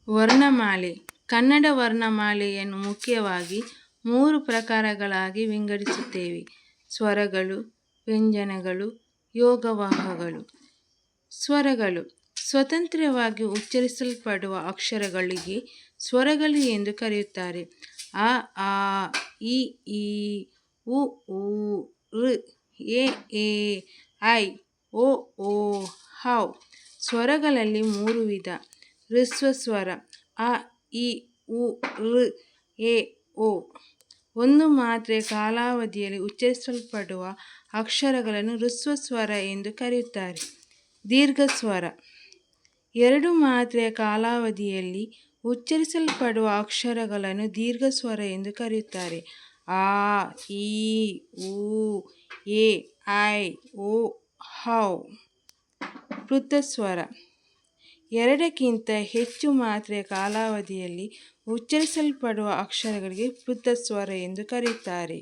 ವರ್ಣಮಾಲೆ. ಕನ್ನಡ ವರ್ಣಮಾಲೆಯನ್ನು ಮುಖ್ಯವಾಗಿ 3 ಪ್ರಕಾರಗಳಾಗಿ ವಿಂಗಡಿಸುತ್ತೇವೆ: ಸ್ವರಗಳು, ವ್ಯಂಜನಗಳು, ಯೋಗವಾಹಗಳು. ಸ್ವರಗಳು. ಸ್ವತಂತ್ರವಾಗಿ ಉಚ್ಚರಿಸಲ್ಪಡುವ ಅಕ್ಷರಗಳಿಗೆ ಸ್ವರಗಳು ಎಂದು ಕರೆಯುತ್ತಾರೆ. ಅ, ಆ, ಇ, ಈ, ಉ, ಊ, ಋ, ಎ, ಐ, ಓ, ಹೌ. ಸ್ವರಗಳಲ್ಲಿ 3 ವಿಧ: ಹ್ರಸ್ವ ಸ್ವರ ಅ, ಇ, ಉ, ಋ, ಎ, ಓ. ಒಂದು ಮಾತ್ರೆಯ ಕಾಲಾವಧಿಯಲ್ಲಿ ಉಚ್ಚರಿಸಲ್ಪಡುವ ಅಕ್ಷರಗಳನ್ನು ಹ್ರಸ್ವ ಸ್ವರ ಎಂದು ಕರೆಯುತ್ತಾರೆ. ದೀರ್ಘ ಸ್ವರ. 2 ಮಾತ್ರೆಯ ಕಾಲಾವಧಿಯಲ್ಲಿ ಉಚ್ಚರಿಸಲ್ಪಡುವ ಅಕ್ಷರಗಳನ್ನು ದೀರ್ಘ ಸ್ವರ ಎಂದು ಕರೆಯುತ್ತಾರೆ. ಆ, ಈ, ಉ, ಎ, ಐ, ಓ, ಹೌ. ಪ್ಲುತ ಸ್ವರ. 2ಕ್ಕಿಂತ ಹೆಚ್ಚು ಮಾತ್ರೆಯ ಕಾಲಾವಧಿಯಲ್ಲಿ ಉಚ್ಚರಿಸಲ್ಪಡುವ ಅಕ್ಷರಗಳಿಗೆ ಪ್ಲುತ ಸ್ವರ ಎಂದು ಕರೆಯುತ್ತಾರೆ.